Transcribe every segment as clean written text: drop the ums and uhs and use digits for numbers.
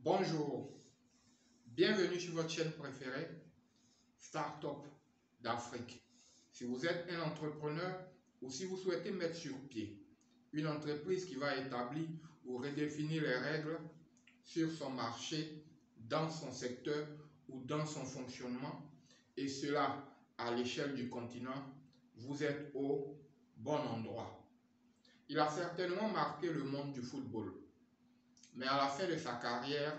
Bonjour, bienvenue sur votre chaîne préférée, Startup d'Afrique. Si vous êtes un entrepreneur ou si vous souhaitez mettre sur pied une entreprise qui va établir ou redéfinir les règles sur son marché, dans son secteur ou dans son fonctionnement, et cela à l'échelle du continent, vous êtes au bon endroit. Il a certainement marqué le monde du football. Mais à la fin de sa carrière,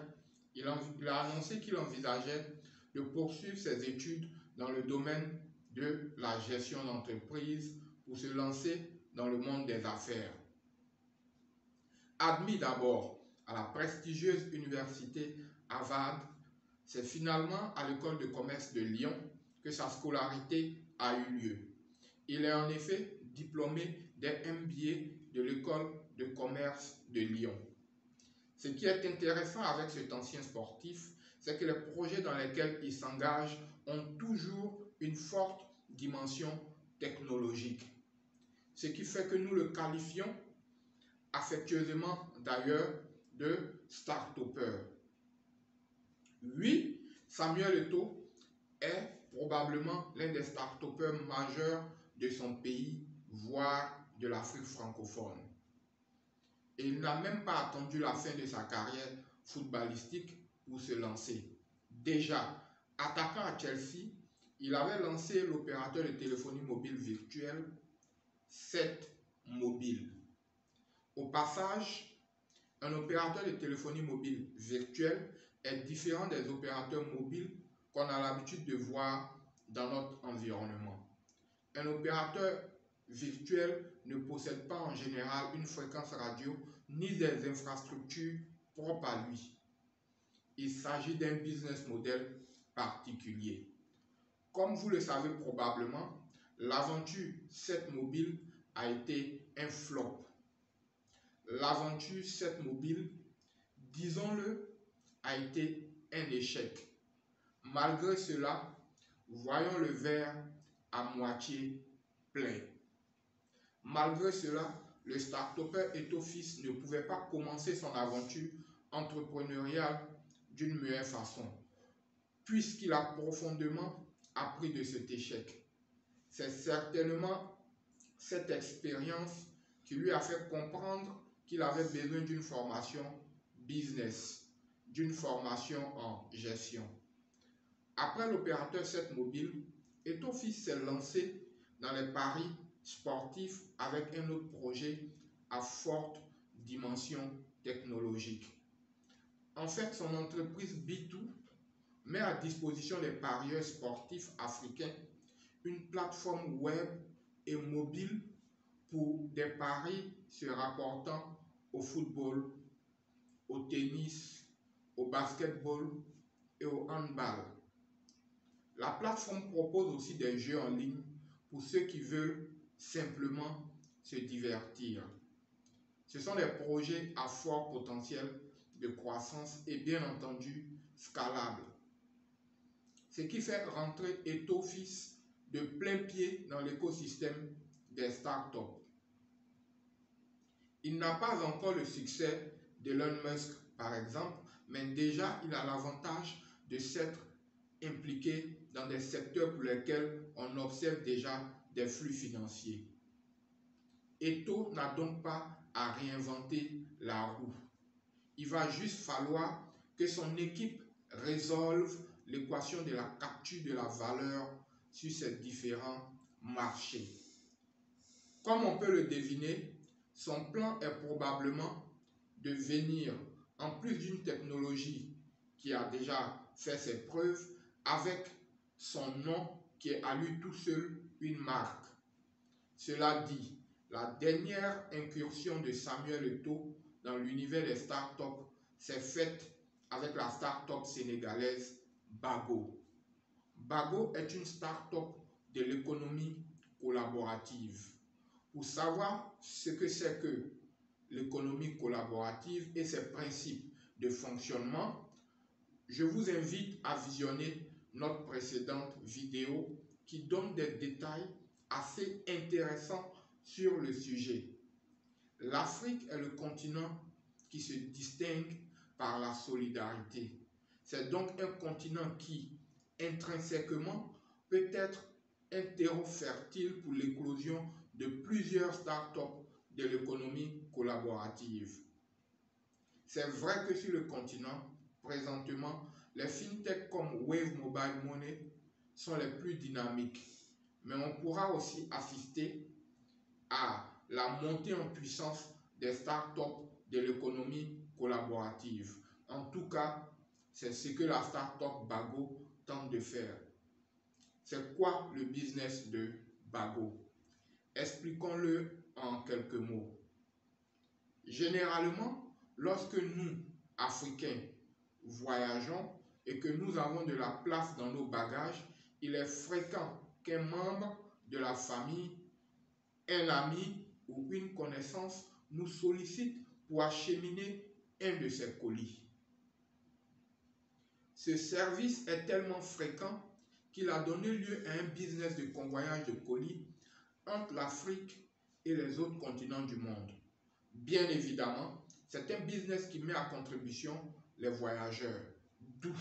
il a annoncé qu'il envisageait de poursuivre ses études dans le domaine de la gestion d'entreprise pour se lancer dans le monde des affaires. Admis d'abord à la prestigieuse université Harvard, c'est finalement à l'école de commerce de Lyon que sa scolarité a eu lieu. Il est en effet diplômé des MBA de l'école de commerce de Lyon. Ce qui est intéressant avec cet ancien sportif, c'est que les projets dans lesquels il s'engage ont toujours une forte dimension technologique. Ce qui fait que nous le qualifions affectueusement d'ailleurs de start-upper. Oui, Samuel Eto'o est probablement l'un des start-uppers majeurs de son pays, voire de l'Afrique francophone. Et il n'a même pas attendu la fin de sa carrière footballistique pour se lancer. Déjà, attaquant à Chelsea, il avait lancé l'opérateur de téléphonie mobile virtuelle 7 Mobile. Au passage, un opérateur de téléphonie mobile virtuelle est différent des opérateurs mobiles qu'on a l'habitude de voir dans notre environnement. Un opérateur virtuel ne possède pas en général une fréquence radio ni des infrastructures propres à lui. Il s'agit d'un business model particulier. Comme vous le savez probablement, l'aventure 7 Mobile a été un flop. L'aventure 7 Mobile, disons-le, a été un échec. Malgré cela, voyons le verre à moitié plein. Malgré cela, le start-upper Eto'o fils ne pouvait pas commencer son aventure entrepreneuriale d'une meilleure façon, puisqu'il a profondément appris de cet échec. C'est certainement cette expérience qui lui a fait comprendre qu'il avait besoin d'une formation business, d'une formation en gestion. Après l'opérateur 7 Mobile, Eto'o fils s'est lancé dans les paris sportifs avec un autre projet à forte dimension technologique. En fait, son entreprise B2 met à disposition des parieurs sportifs africains une plateforme web et mobile pour des paris se rapportant au football, au tennis, au basketball et au handball. La plateforme propose aussi des jeux en ligne pour ceux qui veulent simplement se divertir. Ce sont des projets à fort potentiel de croissance et bien entendu scalables. Ce qui fait rentrer Eto'o fils de plein pied dans l'écosystème des startups. Il n'a pas encore le succès d'Elon Musk par exemple, mais déjà il a l'avantage de s'être impliqué dans des secteurs pour lesquels on observe déjà des flux financiers. Eto'o n'a donc pas à réinventer la roue. Il va juste falloir que son équipe résolve l'équation de la capture de la valeur sur ces différents marchés. Comme on peut le deviner, son plan est probablement de venir, en plus d'une technologie qui a déjà fait ses preuves, avec son nom qui est à lui tout seul une marque. Cela dit, la dernière incursion de Samuel Eto'o dans l'univers des startups s'est faite avec la startup sénégalaise Bago. Bago est une startup de l'économie collaborative. Pour savoir ce que c'est que l'économie collaborative et ses principes de fonctionnement, je vous invite à visionner notre précédente vidéo qui donne des détails assez intéressants sur le sujet. L'Afrique est le continent qui se distingue par la solidarité. C'est donc un continent qui, intrinsèquement, peut être un terreau fertile pour l'éclosion de plusieurs startups de l'économie collaborative. C'est vrai que sur le continent, présentement, les fintechs comme Wave Mobile Money sont les plus dynamiques, mais on pourra aussi assister à la montée en puissance des startups de l'économie collaborative. En tout cas, c'est ce que la startup Bago tente de faire. C'est quoi le business de Bago? Expliquons-le en quelques mots. Généralement, lorsque nous, Africains, voyageons et que nous avons de la place dans nos bagages, il est fréquent qu'un membre de la famille, un ami ou une connaissance nous sollicite pour acheminer un de ses colis. Ce service est tellement fréquent qu'il a donné lieu à un business de convoyage de colis entre l'Afrique et les autres continents du monde. Bien évidemment, c'est un business qui met à contribution les voyageurs, d'où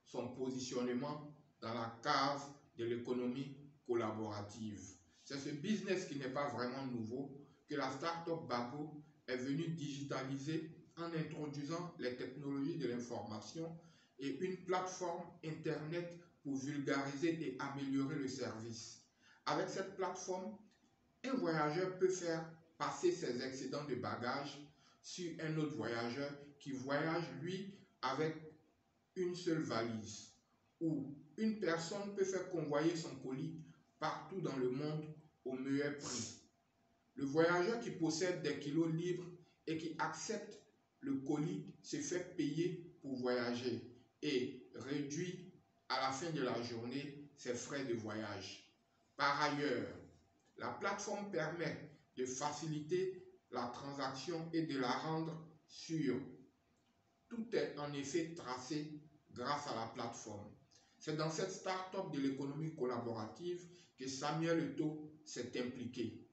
son positionnement dans la case de l'économie collaborative. C'est ce business qui n'est pas vraiment nouveau que la start-up Bago est venue digitaliser en introduisant les technologies de l'information et une plateforme Internet pour vulgariser et améliorer le service. Avec cette plateforme, un voyageur peut faire passer ses excédents de bagages sur un autre voyageur qui voyage, lui, avec une seule valise. Ou une personne peut faire convoyer son colis partout dans le monde au meilleur prix. Le voyageur qui possède des kilos libres et qui accepte le colis se fait payer pour voyager et réduit à la fin de la journée ses frais de voyage. Par ailleurs, la plateforme permet de faciliter la transaction et de la rendre sûre. Tout est en effet tracé grâce à la plateforme. C'est dans cette start-up de l'économie collaborative que Samuel Eto'o s'est impliqué.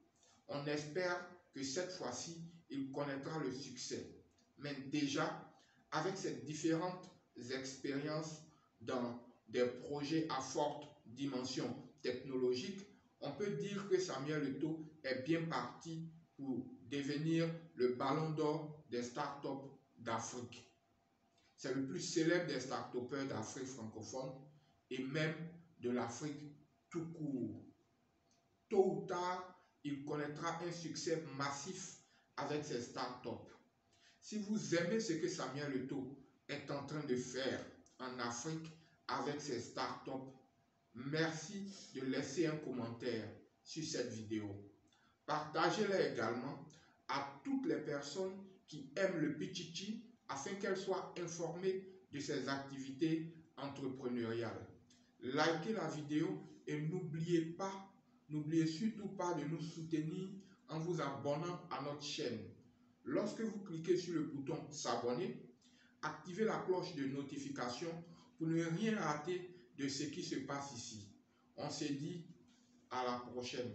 On espère que cette fois-ci, il connaîtra le succès. Mais déjà, avec ces différentes expériences dans des projets à forte dimension technologique, on peut dire que Samuel Eto'o est bien parti pour devenir le ballon d'or des startups d'Afrique. C'est le plus célèbre des start-upers d'Afrique francophone et même de l'Afrique tout court. Tôt ou tard, il connaîtra un succès massif avec ses startups. Si vous aimez ce que Samuel Eto'o est en train de faire en Afrique avec ses startups, merci de laisser un commentaire sur cette vidéo. Partagez-la également à toutes les personnes qui aiment le Pichichi afin qu'elles soient informées de ses activités entrepreneuriales. Likez la vidéo et n'oubliez surtout pas de nous soutenir en vous abonnant à notre chaîne. Lorsque vous cliquez sur le bouton s'abonner, activez la cloche de notification pour ne rien rater de ce qui se passe ici. On se dit à la prochaine.